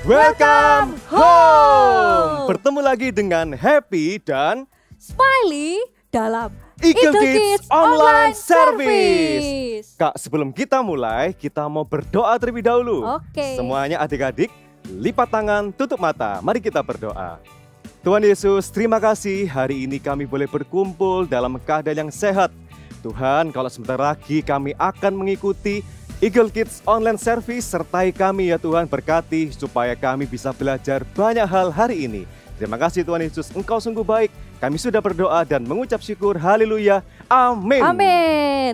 Welcome home. Bertemu lagi dengan Happy dan Smiley dalam Eagle Kids Online Service. Kak, sebelum kita mulai, kita mau berdoa terlebih dahulu. Oke. Semuanya adik-adik, lipat tangan, tutup mata. Mari kita berdoa. Tuhan Yesus, terima kasih hari ini kami boleh berkumpul dalam keadaan yang sehat. Tuhan, kalau sebentar lagi kami akan mengikuti Eagle Kids Online Service, sertai kami ya Tuhan, berkati supaya kami bisa belajar banyak hal hari ini. Terima kasih Tuhan Yesus, Engkau sungguh baik. Kami sudah berdoa dan mengucap syukur, haleluya, amin. Amin.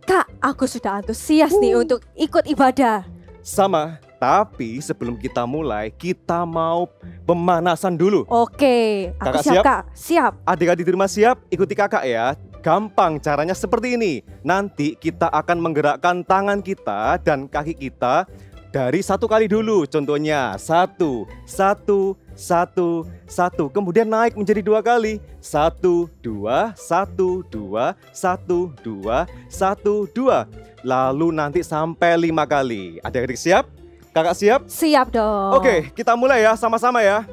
Kak, aku sudah antusias nih untuk ikut ibadah. Sama, tapi sebelum kita mulai, kita mau pemanasan dulu. Oke, aku Kakak siap, siap? Kak. Siap. Adik-adik di rumah siap? Ikuti kakak ya. Gampang, caranya seperti ini. Nanti kita akan menggerakkan tangan kita dan kaki kita dari satu kali dulu. Contohnya satu, satu, satu, satu. Kemudian naik menjadi dua kali. Satu, dua, satu, dua, satu, dua, satu, dua. Lalu nanti sampai 5 kali. Adik-adik siap? Kakak siap? Siap dong. Oke, kita mulai ya, sama-sama ya.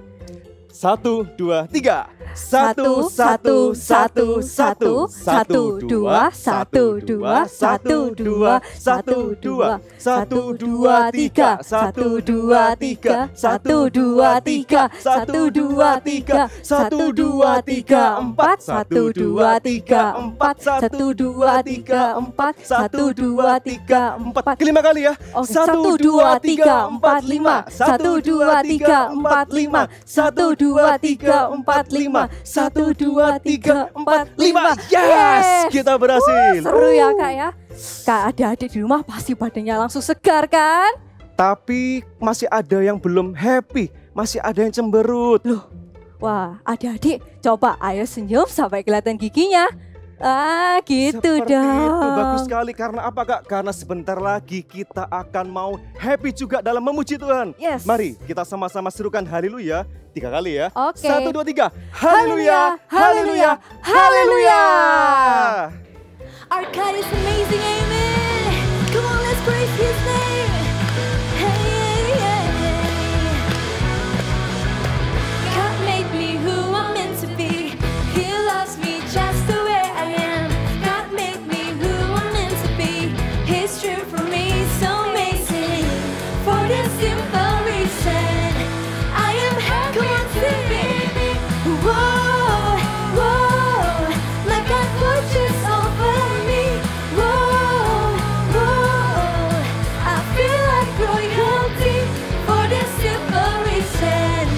1, 2, 3. 1, 1, 1, 1, 1, 2, 1, 2, 1, 2, 1, 2, 1, 2, 3, 1, 2, 3, 1, 2, 3, 1, 2, 3, 1, 2, 3, 4, 1, 2, 3, 4, 1, 2, 3, 4, 1, 2, 3, 4. Kelima kali ya. 1, 2, 3, 4, 5. 1, 2, 3, 4, 5. 1, 2, 3, 4, 5. 1, 2, 3, 4, 5. Yes, kita berhasil. Seru ya Kak ya. Kak, adik-adik di rumah pasti badannya langsung segar kan? Tapi masih ada yang belum happy, masih ada yang cemberut. Loh, wah adik-adik coba ayo senyum sampai kelihatan giginya. Ah gitu Seperti dong. itu, bagus sekali. Karena apa Kak? Karena sebentar lagi kita akan mau happy juga dalam memuji Tuhan. Yes. Mari kita sama-sama serukan haleluya 3 kali ya. Oke. 1, 2, 3. Haleluya, Haleluya, haleluya, haleluya. haleluya. Our God is amazing, amen. Come on, let's praise His name. Hey, hey. God made me who I'm meant to be. He loves me just the way I am. God made me who I'm meant to be. His truth for me is so amazing. For this simple reason, I am happy to be. Whoa, whoa, my God watches over me. Whoa, whoa, I feel like royalty. For this simple reason,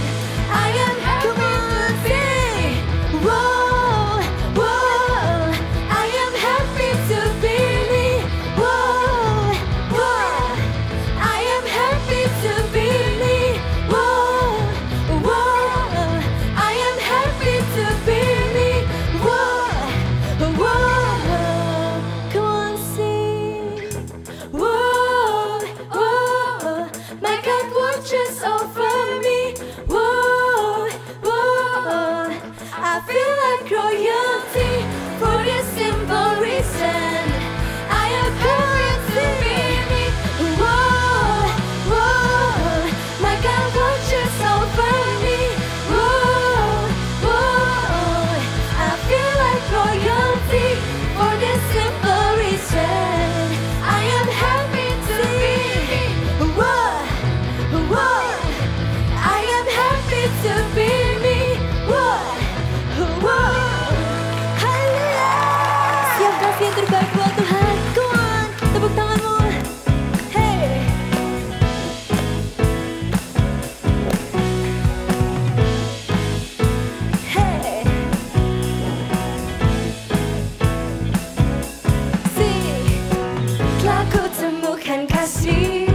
I am happy to be. Whoa, whoa, I am happy to be me. Whoa, whoa, I am happy to be me. Whoa, whoa, I am happy to be me. Whoa, whoa, come on, sing. Whoa, whoa, my God watches over me. Whoa, whoa, I feel like royalty for this simple reason. I am happy to be me. Whoa, whoa, my God watches over me. Whoa, whoa, I feel like royalty for this simple reason. I am happy to be. Whoa, whoa, I am happy to be me. Whoa, whoa, haleluya. Siap kasih yang terbaik buat Tuhan. Come on, tepuk tanganmu. Hey. Hey. Telah ku temukan kasih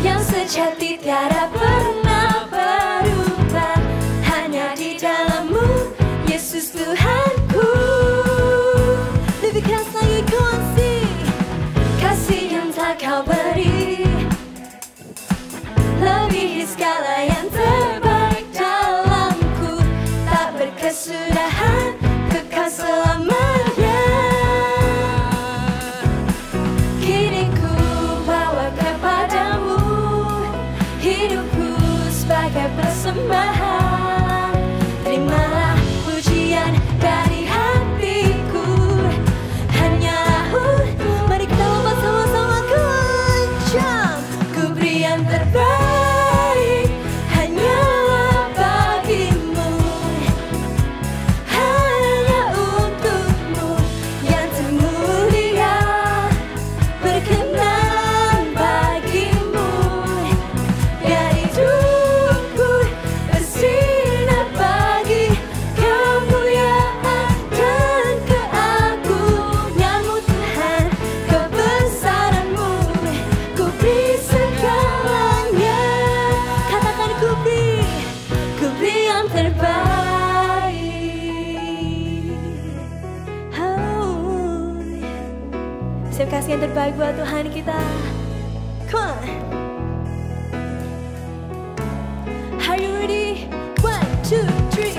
yang sejati tiada pernah berubah. Hanya di dalammu, Yesus Tuhanku. Lebih keras lagi ku kasih yang telah kau beri, lebihi segala yang terbaik dalamku. Tak berkesudahan, kekal selamanya. Kini ku bawa kepadamu kasih yang terbaik buat Tuhan kita. Come on. Are you ready? 1, 2, 3.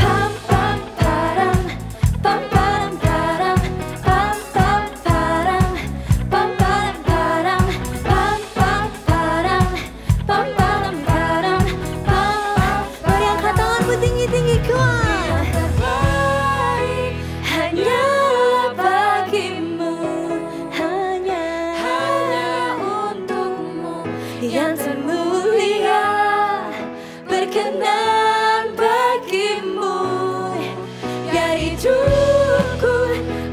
Pam pam param, pam param param, pam pam param, pam param param, pam pam param, pam param param, pam. Mari angkat tanganmu tinggi-tinggi, come on. Hanyalah bagimu, hanya untukmu yang termulia, berkenan bagimu. Biar hidupku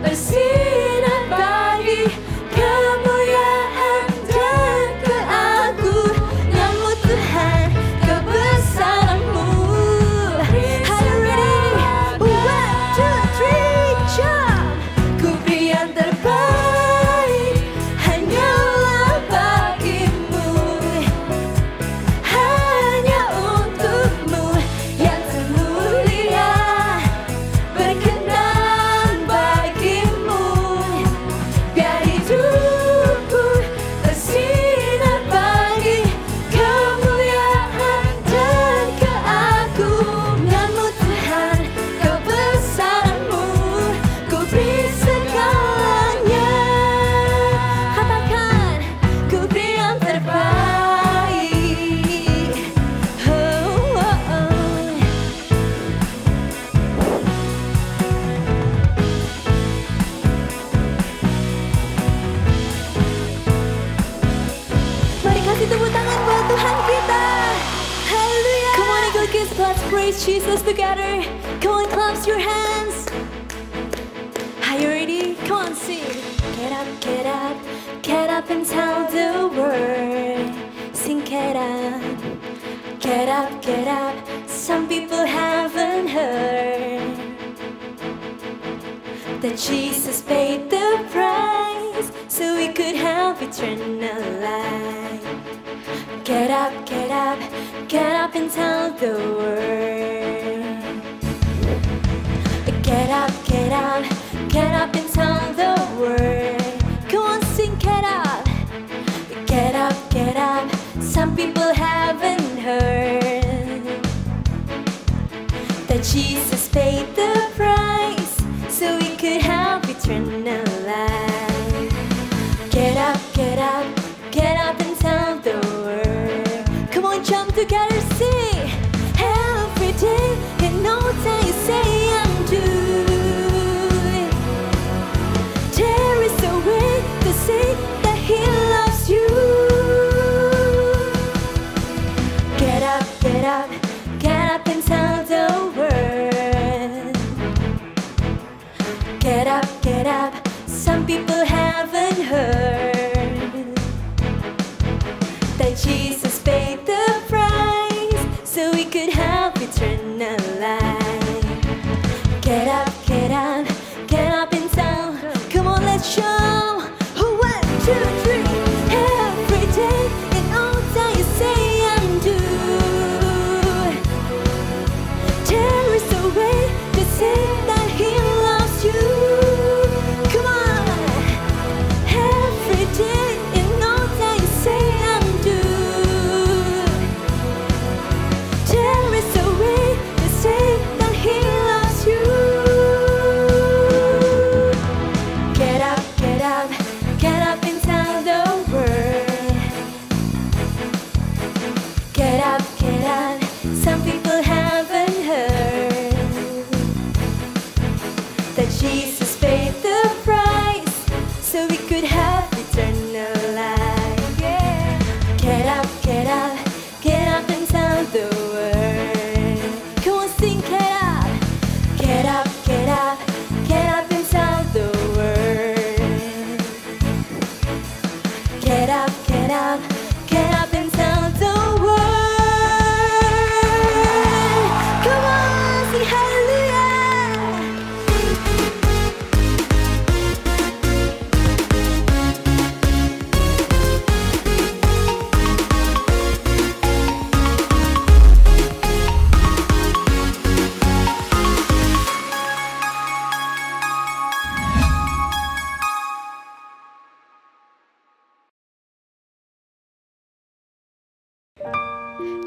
bersinar bagi kemuliaan dan keagunganmu Tuhan, kebesaranmu. Are you ready? 1, 2, 3, jump. Ku beri yang terbaik hanyalah bagimu, hanya untukmu yang termulia, berkenan bagimu. Biar hidupku bersinar bagi kemuliaan dan keagunganmu Tuhan, kebesaranmu. Ku beri segalanya. Katakan, ku beri yang terbaik. Oh, oh, oh. Mari kasih tepuk tangan buat Tuhan kita. Haleluya. Come on, Eagle Kids, let's praise Jesus together. Come on, clap your hands. Are you ready? Come on, sing. Get up, get up, get up and tell the world. Sing, get up, get up, get up. Some people haven't heard that Jesus paid the price so we could have eternal life. Get up, get up, get up and tell the world. Get up, get up, get up and tell the world. Come on, sing, get up, get up, get up. Some people haven't heard that Jesus paid the price so we could have eternal life. Get up, get up, get up and tell the world. Come on, jump together, sing. Every day, in no time you say I'm doing. There is a way to say that He loves you. Get up, get up, get up and tell the world.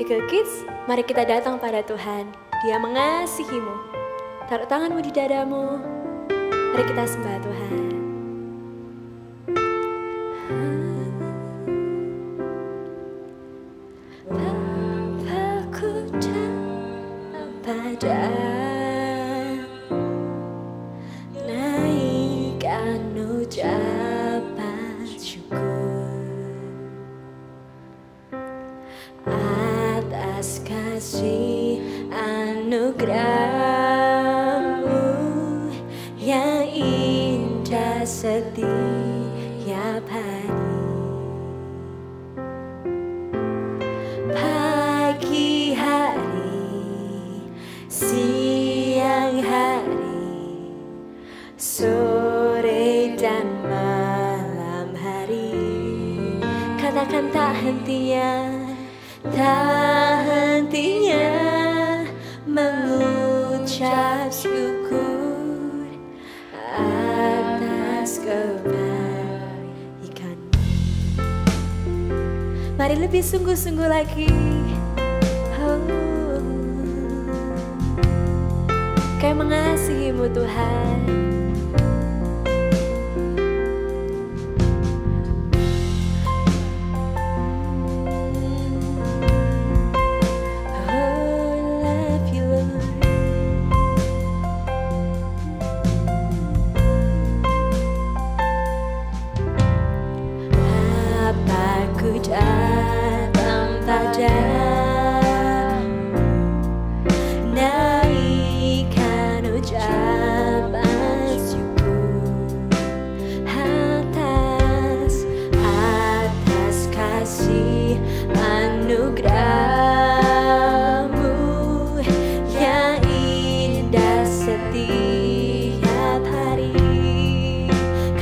Eagle Kids, mari kita datang pada Tuhan. Dia mengasihimu. Taruh tanganmu di dadamu. Mari kita sembah Tuhan. Bapaku pada naikkan ucapan syukur atas kasih anugerahmu yang indah setiap hari. Pagi hari, siang hari, sore dan malam hari, katakan tak hentinya mengucap syukur atas kebaikan. Mari lebih sungguh-sungguh lagi. Kami mengasihimu Tuhan.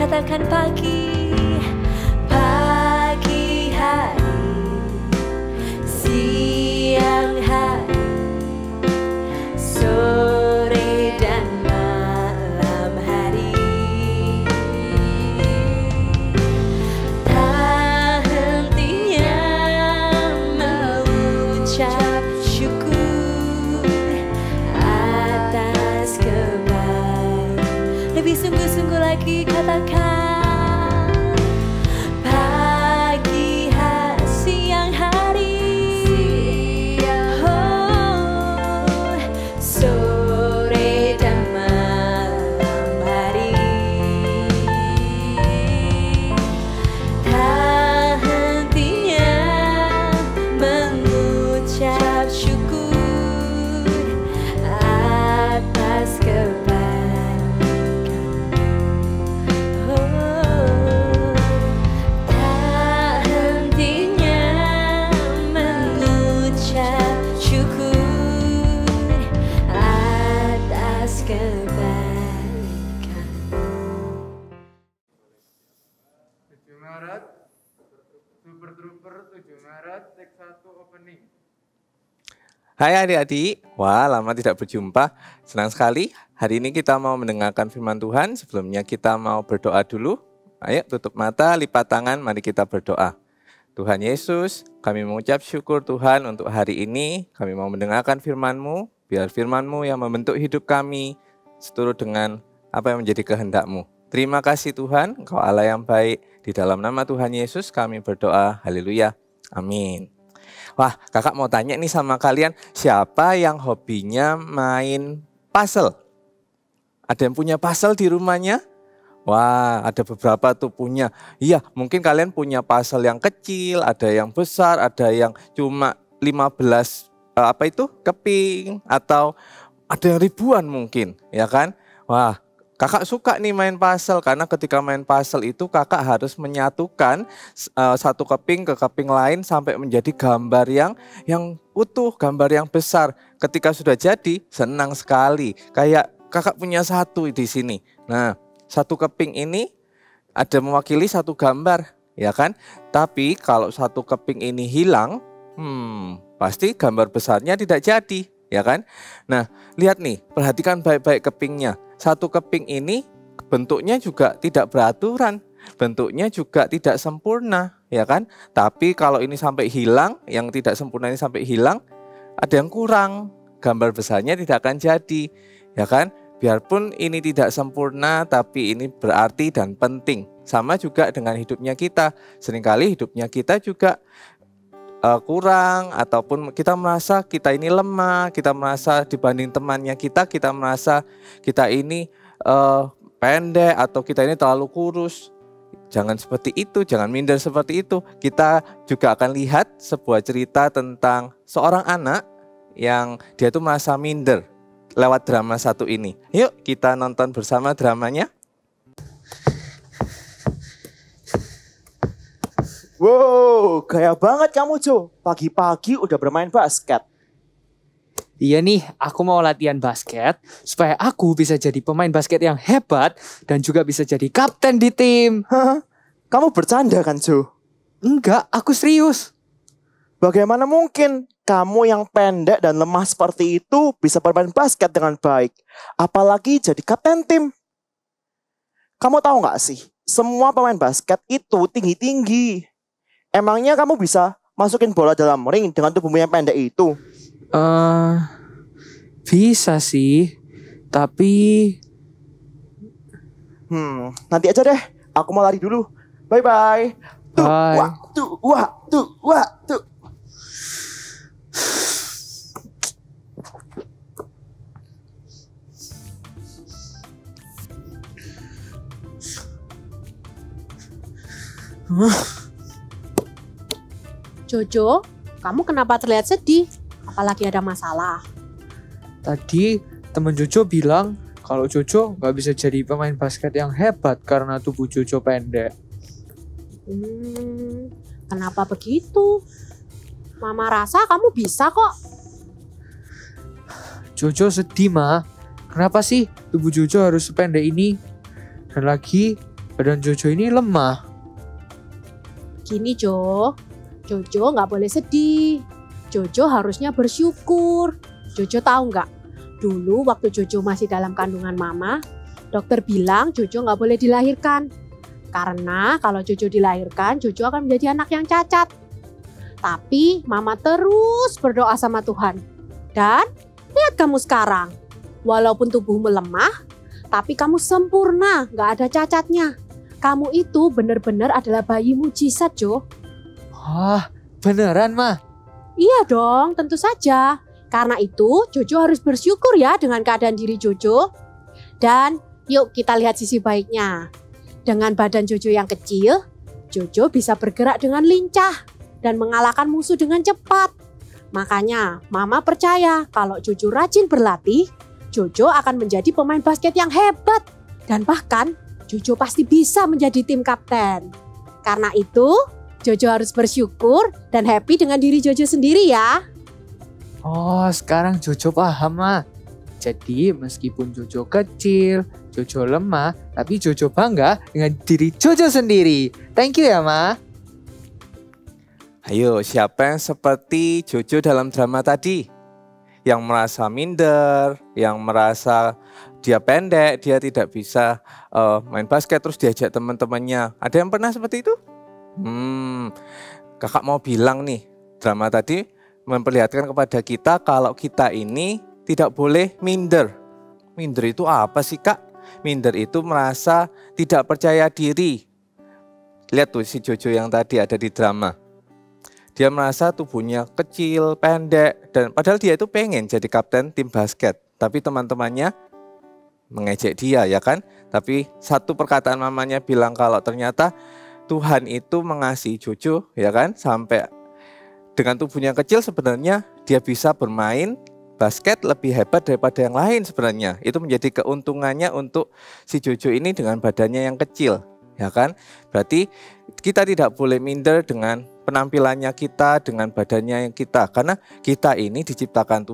Katakan pagi hari, siang hari, sore dan malam hari, tak hentinya mengucap syukur atas kebaikan. Lebih sungguh-sungguh lagi katakan. Hai adik-adik, wah lama tidak berjumpa, senang sekali. Hari ini kita mau mendengarkan firman Tuhan. Sebelumnya kita mau berdoa dulu. Ayo tutup mata, lipat tangan, mari kita berdoa. Tuhan Yesus, kami mengucap syukur Tuhan untuk hari ini. Kami mau mendengarkan firman-Mu, biar firman-Mu yang membentuk hidup kami seturut dengan apa yang menjadi kehendak-Mu. Terima kasih Tuhan, Engkau Allah yang baik. Di dalam nama Tuhan Yesus kami berdoa, haleluya, amin. Wah, kakak mau tanya nih sama kalian, siapa yang hobinya main puzzle? Ada yang punya puzzle di rumahnya? Wah, ada beberapa tuh punya. Iya, mungkin kalian punya puzzle yang kecil, ada yang besar, ada yang cuma 15 keping, atau ada yang ribuan mungkin, ya kan? Wah, kakak suka nih main puzzle, karena ketika main puzzle itu kakak harus menyatukan satu keping ke keping lain sampai menjadi gambar yang utuh, gambar yang besar. Ketika sudah jadi, senang sekali. Kayak kakak punya satu di sini. Nah, satu keping ini ada mewakili satu gambar, ya kan? Tapi kalau satu keping ini hilang, pasti gambar besarnya tidak jadi, ya kan? Nah, lihat nih, perhatikan baik-baik kepingnya. Satu keping ini bentuknya juga tidak beraturan, bentuknya juga tidak sempurna, ya kan? Tapi kalau ini sampai hilang, yang tidak sempurna ini sampai hilang, ada yang kurang, gambar besarnya tidak akan jadi, ya kan? Biarpun ini tidak sempurna, tapi ini berarti dan penting. Sama juga dengan hidupnya kita. Seringkali hidupnya kita juga kurang, ataupun kita merasa kita ini lemah, kita merasa dibanding temannya kita merasa kita ini pendek, atau kita ini terlalu kurus. Jangan seperti itu, jangan minder seperti itu. Kita juga akan lihat sebuah cerita tentang seorang anak yang dia tuh merasa minder lewat drama satu ini. Yuk kita nonton bersama dramanya. Wow, gaya banget kamu Jo. Pagi-pagi udah bermain basket. Iya nih, aku mau latihan basket supaya aku bisa jadi pemain basket yang hebat dan juga bisa jadi kapten di tim. Hah? Kamu bercanda kan Jo? Enggak, aku serius. Bagaimana mungkin kamu yang pendek dan lemah seperti itu bisa bermain basket dengan baik? Apalagi jadi kapten tim. Kamu tahu nggak sih, semua pemain basket itu tinggi-tinggi. Emangnya kamu bisa masukin bola dalam ring dengan tubuhmu yang pendek itu? Bisa sih, tapi... Nanti aja deh, aku mau lari dulu. Bye-bye. Bye. Waktu. Jojo, kamu kenapa terlihat sedih? Apalagi ada masalah? Tadi temen Jojo bilang kalau Jojo nggak bisa jadi pemain basket yang hebat karena tubuh Jojo pendek. Kenapa begitu? Mama rasa kamu bisa kok. Jojo sedih, Ma. Kenapa sih tubuh Jojo harus sependek ini? Dan lagi badan Jojo ini lemah. Gini Jo, Jojo nggak boleh sedih. Jojo harusnya bersyukur. Jojo tahu nggak? Dulu waktu Jojo masih dalam kandungan mama, dokter bilang Jojo nggak boleh dilahirkan. Karena kalau Jojo dilahirkan, Jojo akan menjadi anak yang cacat. Tapi mama terus berdoa sama Tuhan. Dan lihat kamu sekarang. Walaupun tubuhmu lemah, tapi kamu sempurna, nggak ada cacatnya. Kamu itu benar-benar adalah bayi mujizat, Jo. Wah, beneran, Ma? Iya dong, tentu saja. Karena itu, Jojo harus bersyukur ya dengan keadaan diri Jojo. Dan yuk kita lihat sisi baiknya. Dengan badan Jojo yang kecil, Jojo bisa bergerak dengan lincah dan mengalahkan musuh dengan cepat. Makanya, Mama percaya kalau Jojo rajin berlatih, Jojo akan menjadi pemain basket yang hebat. Dan bahkan, Jojo pasti bisa menjadi tim kapten. Karena itu, Jojo harus bersyukur dan happy dengan diri Jojo sendiri ya. Oh, sekarang Jojo paham, Ma. Jadi meskipun Jojo kecil, Jojo lemah, tapi Jojo bangga dengan diri Jojo sendiri. Thank you ya, Ma. Ayo, siapa yang seperti Jojo dalam drama tadi? Yang merasa minder, yang merasa dia pendek, dia tidak bisa main basket, terus diajak teman-temannya. Ada yang pernah seperti itu? Kakak mau bilang nih, drama tadi memperlihatkan kepada kita kalau kita ini tidak boleh minder. Minder itu apa sih, Kak? Minder itu merasa tidak percaya diri. Lihat tuh si Jojo yang tadi ada di drama. Dia merasa tubuhnya kecil, pendek, dan padahal dia itu pengen jadi kapten tim basket. Tapi teman-temannya mengejek dia, ya kan? Tapi satu perkataan mamanya bilang kalau ternyata Tuhan itu mengasihi Jojo, ya kan? Sampai dengan tubuhnya kecil sebenarnya dia bisa bermain basket lebih hebat daripada yang lain sebenarnya. Itu menjadi keuntungannya untuk si Jojo ini dengan badannya yang kecil, ya kan? Berarti kita tidak boleh minder dengan penampilannya kita, dengan badannya yang kita. Karena kita ini diciptakan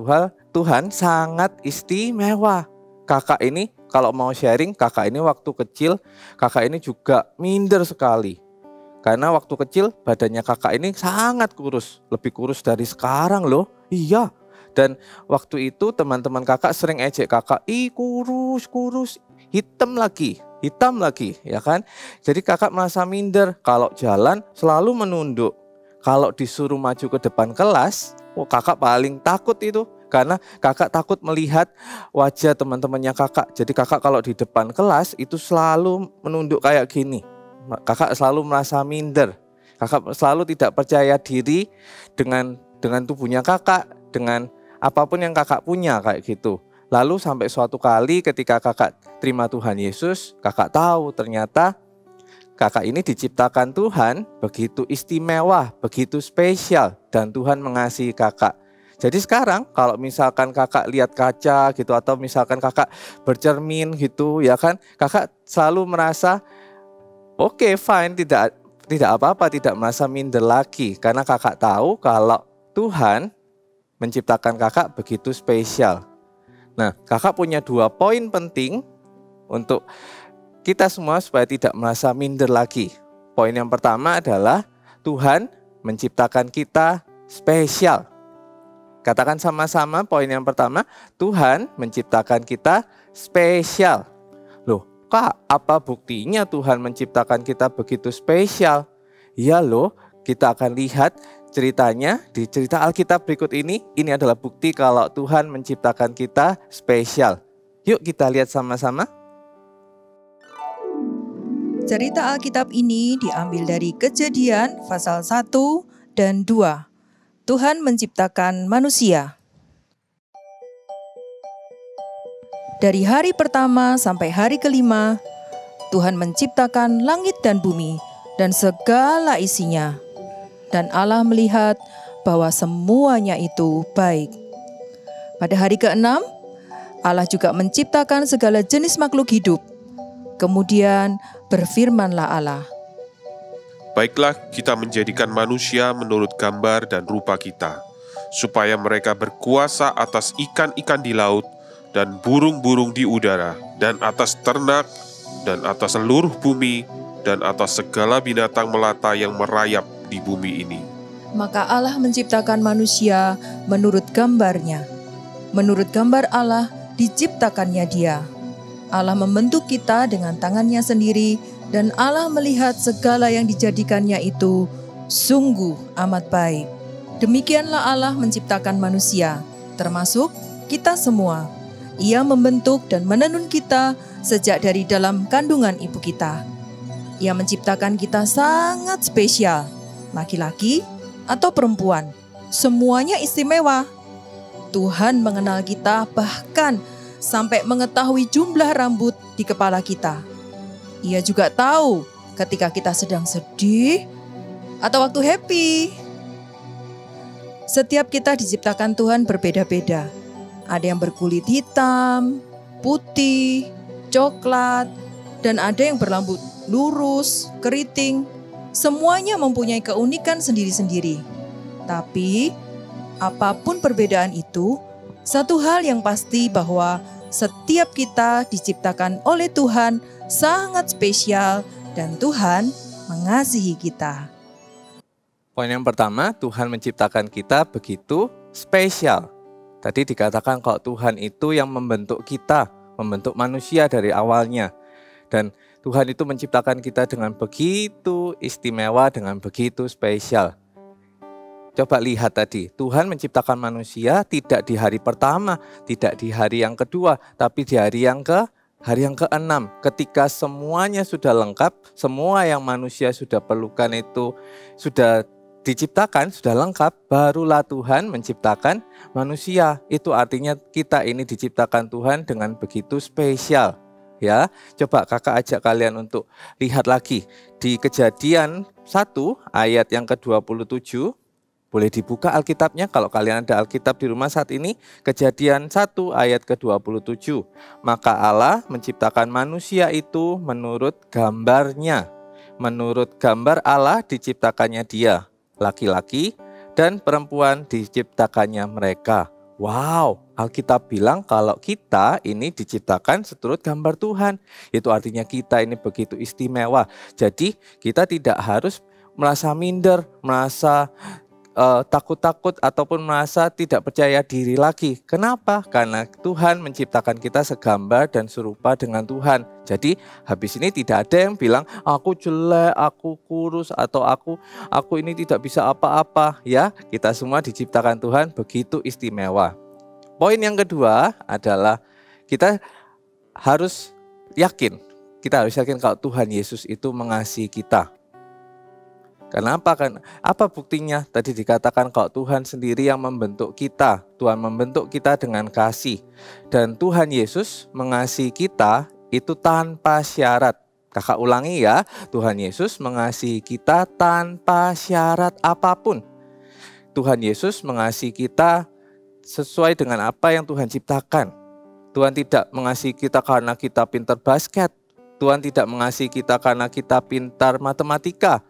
Tuhan sangat istimewa. Kakak ini kalau mau sharing, kakak ini waktu kecil, kakak ini juga minder sekali. Karena waktu kecil badannya kakak ini sangat kurus, lebih kurus dari sekarang loh. Iya. Dan waktu itu teman-teman kakak sering ejek kakak, ih kurus, hitam lagi. hitam lagi, ya kan? Jadi kakak merasa minder, kalau jalan selalu menunduk. Kalau disuruh maju ke depan kelas, kakak paling takut itu. Karena kakak takut melihat wajah teman-temannya kakak. Jadi kakak kalau di depan kelas itu selalu menunduk kayak gini. Kakak selalu merasa minder. Kakak selalu tidak percaya diri dengan tubuhnya kakak, dengan apapun yang kakak punya kayak gitu. Lalu sampai suatu kali ketika kakak terima Tuhan Yesus, kakak tahu ternyata kakak ini diciptakan Tuhan begitu istimewa, begitu spesial, dan Tuhan mengasihi kakak. Jadi sekarang kalau misalkan kakak lihat kaca gitu, atau misalkan kakak bercermin gitu, ya kan, kakak selalu merasa oke, fine, tidak apa-apa, tidak merasa minder lagi, karena kakak tahu kalau Tuhan menciptakan kakak begitu spesial. Nah, kakak punya 2 poin penting untuk kita semua supaya tidak merasa minder lagi. Poin yang pertama adalah Tuhan menciptakan kita spesial. Katakan sama-sama poin yang pertama, Tuhan menciptakan kita spesial. Loh, Kak, apa buktinya Tuhan menciptakan kita begitu spesial? Ya loh, kita akan lihat ceritanya di cerita Alkitab berikut ini. Ini adalah bukti kalau Tuhan menciptakan kita spesial. Yuk kita lihat sama-sama. Cerita Alkitab ini diambil dari Kejadian pasal 1 dan 2. Tuhan menciptakan manusia. Dari hari pertama sampai hari kelima, Tuhan menciptakan langit dan bumi dan segala isinya. Dan Allah melihat bahwa semuanya itu baik. Pada hari ke-6, Allah juga menciptakan segala jenis makhluk hidup. Kemudian berfirmanlah Allah, "Baiklah, kita menjadikan manusia menurut gambar dan rupa kita, supaya mereka berkuasa atas ikan-ikan di laut dan burung-burung di udara, dan atas ternak, dan atas seluruh bumi, dan atas segala binatang melata yang merayap di bumi ini." Maka Allah menciptakan manusia menurut gambarnya. Menurut gambar Allah diciptakannya dia. Allah membentuk kita dengan tangannya sendiri, dan Allah melihat segala yang dijadikannya itu sungguh amat baik. Demikianlah Allah menciptakan manusia, termasuk kita semua. Ia membentuk dan menenun kita sejak dari dalam kandungan ibu kita. Ia menciptakan kita sangat spesial, laki-laki atau perempuan, semuanya istimewa. Tuhan mengenal kita bahkan sampai mengetahui jumlah rambut di kepala kita. Ia juga tahu ketika kita sedang sedih atau waktu happy. Setiap kita diciptakan Tuhan berbeda-beda. Ada yang berkulit hitam, putih, coklat, dan ada yang berambut lurus, keriting. Semuanya mempunyai keunikan sendiri-sendiri. Tapi, apapun perbedaan itu, satu hal yang pasti bahwa setiap kita diciptakan oleh Tuhan sangat spesial dan Tuhan mengasihi kita. Poin yang pertama, Tuhan menciptakan kita begitu spesial. Tadi dikatakan kalau Tuhan itu yang membentuk kita, membentuk manusia dari awalnya. Dan Tuhan itu menciptakan kita dengan begitu istimewa, dengan begitu spesial. Coba lihat tadi, Tuhan menciptakan manusia tidak di hari pertama, tidak di hari yang kedua, tapi di hari yang ke-6. Ketika semuanya sudah lengkap, semua yang manusia sudah perlukan itu sudah diciptakan, sudah lengkap, barulah Tuhan menciptakan manusia. Itu artinya kita ini diciptakan Tuhan dengan begitu spesial. Ya, coba kakak ajak kalian untuk lihat lagi di Kejadian 1 ayat yang ke-27. Boleh dibuka Alkitabnya kalau kalian ada Alkitab di rumah saat ini. Kejadian 1 ayat ke-27. Maka Allah menciptakan manusia itu menurut gambarnya. Menurut gambar Allah diciptakannya dia. Laki-laki dan perempuan diciptakannya mereka. Wow, Alkitab bilang kalau kita ini diciptakan seturut gambar Tuhan. Itu artinya kita ini begitu istimewa. Jadi kita tidak harus merasa minder, merasa takut-takut ataupun merasa tidak percaya diri lagi. Kenapa? Karena Tuhan menciptakan kita segambar dan serupa dengan Tuhan. Jadi habis ini tidak ada yang bilang aku jelek, aku kurus, atau aku ini tidak bisa apa-apa. Ya, kita semua diciptakan Tuhan begitu istimewa. Poin yang kedua adalah kita harus yakin. Kita harus yakin kalau Tuhan Yesus itu mengasihi kita. Kenapa? Apa buktinya? Tadi dikatakan kalau Tuhan sendiri yang membentuk kita. Tuhan membentuk kita dengan kasih. Dan Tuhan Yesus mengasihi kita itu tanpa syarat. Kakak ulangi ya, Tuhan Yesus mengasihi kita tanpa syarat apapun. Tuhan Yesus mengasihi kita sesuai dengan apa yang Tuhan ciptakan. Tuhan tidak mengasihi kita karena kita pintar basket. Tuhan tidak mengasihi kita karena kita pintar matematika.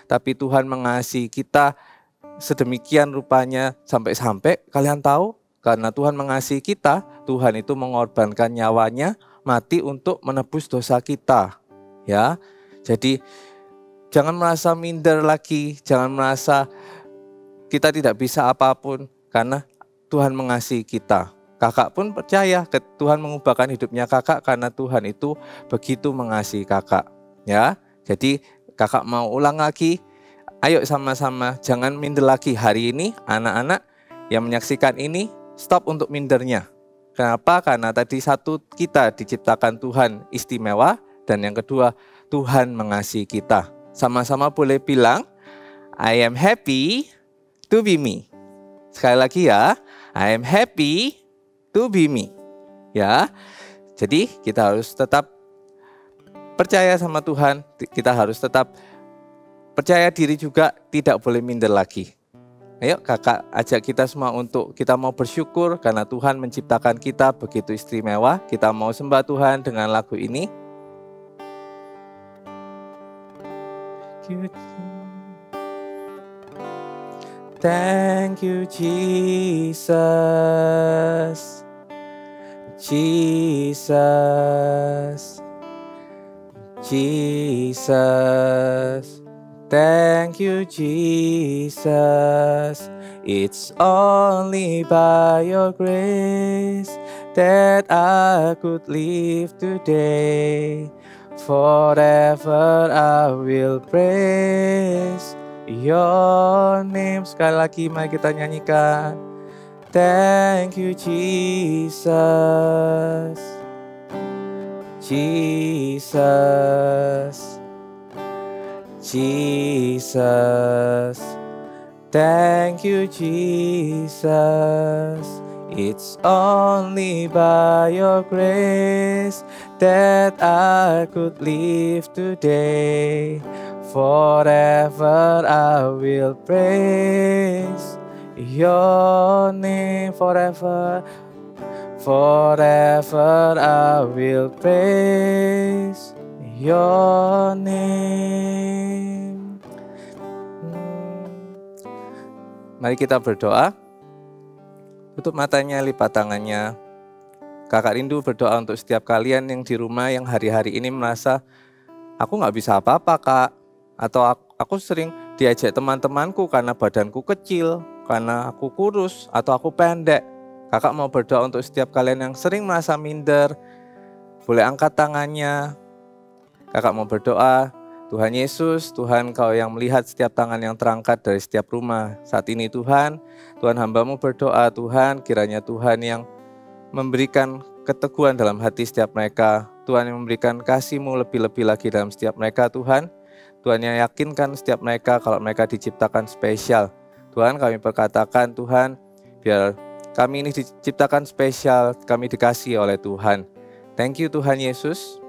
Tapi Tuhan mengasihi kita sedemikian rupanya sampai-sampai kalian tahu, karena Tuhan mengasihi kita, Tuhan itu mengorbankan nyawanya mati untuk menebus dosa kita. Ya, jadi jangan merasa minder lagi, jangan merasa kita tidak bisa apapun karena Tuhan mengasihi kita. Kakak pun percaya Tuhan mengubahkan hidupnya kakak karena Tuhan itu begitu mengasihi kakak. Ya, jadi kakak mau ulang lagi, ayo sama-sama, jangan minder lagi. Hari ini anak-anak yang menyaksikan ini, stop untuk mindernya. Kenapa? Karena tadi satu, kita diciptakan Tuhan istimewa, dan yang kedua, Tuhan mengasihi kita. Sama-sama boleh bilang, I am happy to be me. Sekali lagi ya, I am happy to be me. Ya, jadi kita harus tetap percaya sama Tuhan, kita harus tetap percaya diri juga, tidak boleh minder lagi. Ayo kakak ajak kita semua untuk kita mau bersyukur karena Tuhan menciptakan kita begitu istimewa. Kita mau sembah Tuhan dengan lagu ini. Thank you Jesus, Jesus, Jesus. Thank you Jesus, it's only by your grace that I could live today. Forever I will praise your name. Sekali lagi mari kita nyanyikan. Thank you Jesus, Jesus, Jesus. Thank you Jesus, it's only by your grace that I could live today. Forever I will praise your name. Forever, forever I will praise your name. Mari kita berdoa. Tutup matanya, lipat tangannya. Kakak rindu berdoa untuk setiap kalian yang di rumah yang hari-hari ini merasa aku gak bisa apa-apa kak. Atau aku sering diajak teman-temanku karena badanku kecil, karena aku kurus, atau aku pendek. Kakak mau berdoa untuk setiap kalian yang sering merasa minder. Boleh angkat tangannya. Kakak mau berdoa, Tuhan Yesus, Tuhan Kau yang melihat setiap tangan yang terangkat dari setiap rumah. Saat ini Tuhan hamba-Mu berdoa, Tuhan kiranya Tuhan yang memberikan keteguhan dalam hati setiap mereka. Tuhan yang memberikan kasih-Mu lebih-lebih lagi dalam setiap mereka Tuhan. Tuhan yang yakinkan setiap mereka kalau mereka diciptakan spesial. Tuhan kami perkatakan Tuhan, biar kami ini diciptakan spesial, kami dikasihi oleh Tuhan. Thank you Tuhan Yesus.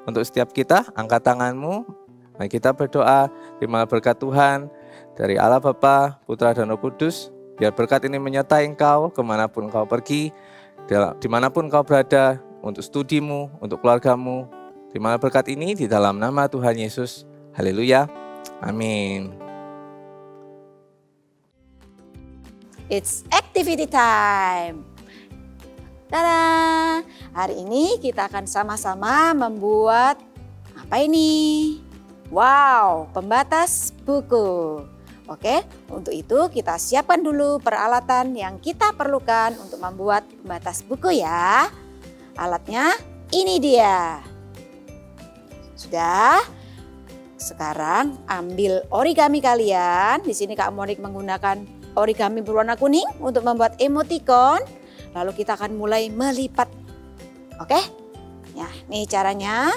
Untuk setiap kita, angkat tanganmu. Mari kita berdoa, terima berkat Tuhan dari Allah Bapa, Putra dan Roh Kudus. Biar berkat ini menyertai engkau kemanapun engkau pergi, dimanapun engkau berada, untuk studimu, untuk keluargamu. Terima berkat ini di dalam nama Tuhan Yesus. Haleluya. Amin. It's activity time. Tada! Hari ini kita akan sama-sama membuat apa ini? Wow, pembatas buku. Oke, untuk itu kita siapkan dulu peralatan yang kita perlukan untuk membuat pembatas buku ya. Alatnya ini dia. Sudah? Sekarang ambil origami kalian. Di sini Kak Monik menggunakan origami berwarna kuning untuk membuat emoticon. Lalu kita akan mulai melipat. Oke? Ya, nih caranya.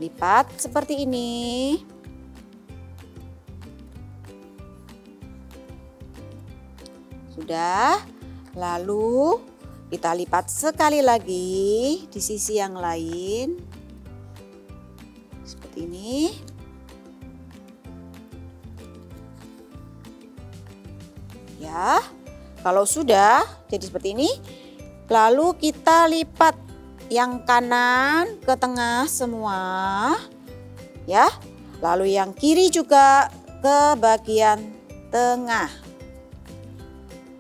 Lipat seperti ini. Sudah, lalu kita lipat sekali lagi di sisi yang lain. Seperti ini. Ya, kalau sudah jadi seperti ini, lalu kita lipat yang kanan ke tengah semua. Ya, lalu yang kiri juga ke bagian tengah.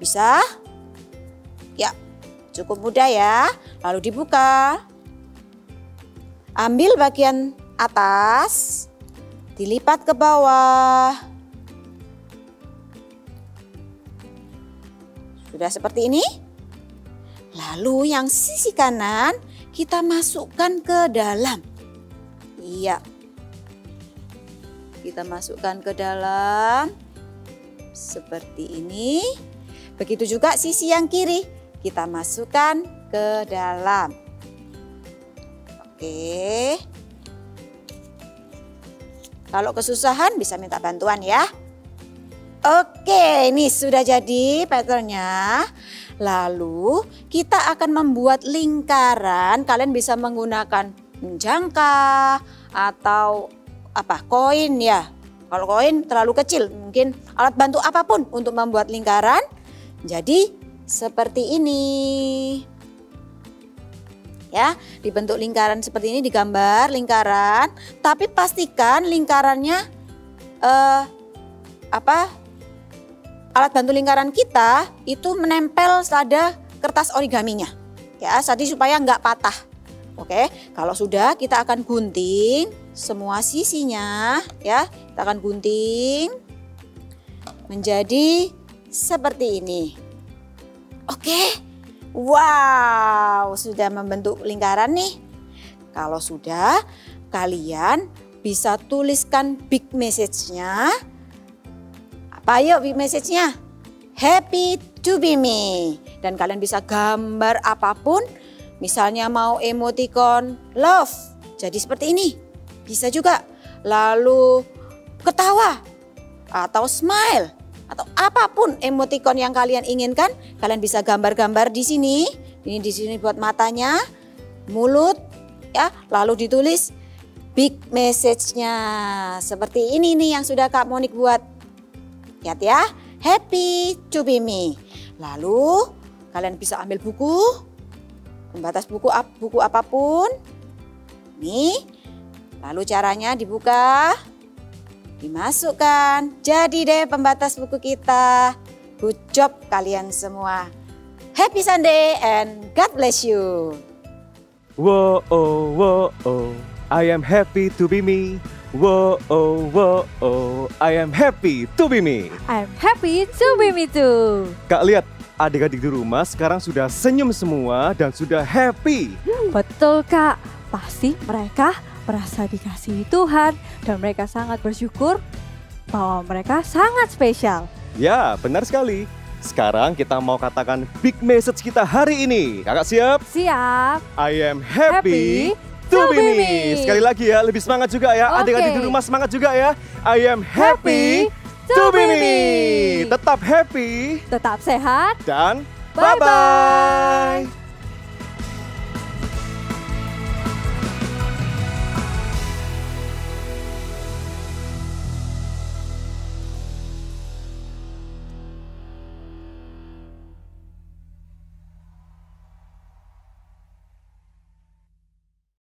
Bisa? Ya, cukup mudah ya. Lalu dibuka. Ambil bagian atas, dilipat ke bawah. Sudah seperti ini. Lalu yang sisi kanan kita masukkan ke dalam. Iya. Kita masukkan ke dalam. Seperti ini. Begitu juga sisi yang kiri, kita masukkan ke dalam. Oke. Kalau kesusahan bisa minta bantuan ya. Oke, ini sudah jadi patternnya. Lalu kita akan membuat lingkaran. Kalian bisa menggunakan jangka atau koin ya. Kalau koin terlalu kecil, mungkin alat bantu apapun untuk membuat lingkaran. Jadi seperti ini. Ya, dibentuk lingkaran seperti ini, digambar lingkaran, tapi pastikan lingkarannya alat bantu lingkaran kita itu menempel pada kertas origaminya. Ya, jadi supaya nggak patah. Oke, kalau sudah kita akan gunting semua sisinya ya. Kita akan gunting menjadi seperti ini. Oke. Wow, sudah membentuk lingkaran nih. Kalau sudah, kalian bisa tuliskan big message-nya. Apa yuk big message-nya? Happy to be me. Dan kalian bisa gambar apapun. Misalnya mau emoticon love. Jadi seperti ini. Bisa juga. Lalu ketawa atau smile. Atau apapun emoticon yang kalian inginkan, kalian bisa gambar-gambar di sini. Ini di sini buat matanya, mulut, ya. Lalu ditulis big message-nya. Seperti ini nih yang sudah Kak Monik buat. Lihat ya, happy to be me. Lalu kalian bisa ambil buku, pembatas buku apapun. Nih, lalu caranya dibuka. Dimasukkan, jadi deh pembatas buku kita. Good job kalian semua. Happy Sunday and God bless you. Whoa, oh, I am happy to be me. Whoa, oh, I am happy to be me. I'm happy to be me too. Kak, lihat adik-adik di rumah sekarang sudah senyum semua dan sudah happy. Betul Kak, pasti mereka merasa dikasihi Tuhan dan mereka sangat bersyukur bahwa mereka sangat spesial. Ya, benar sekali. Sekarang kita mau katakan big message kita hari ini. Kakak siap? Siap. I am happy to be me. Sekali lagi ya, lebih semangat juga ya. Oke. Adik-adik di rumah semangat juga ya. I am happy to be me. Tetap happy Tetap sehat. dan Bye-bye. bye-bye.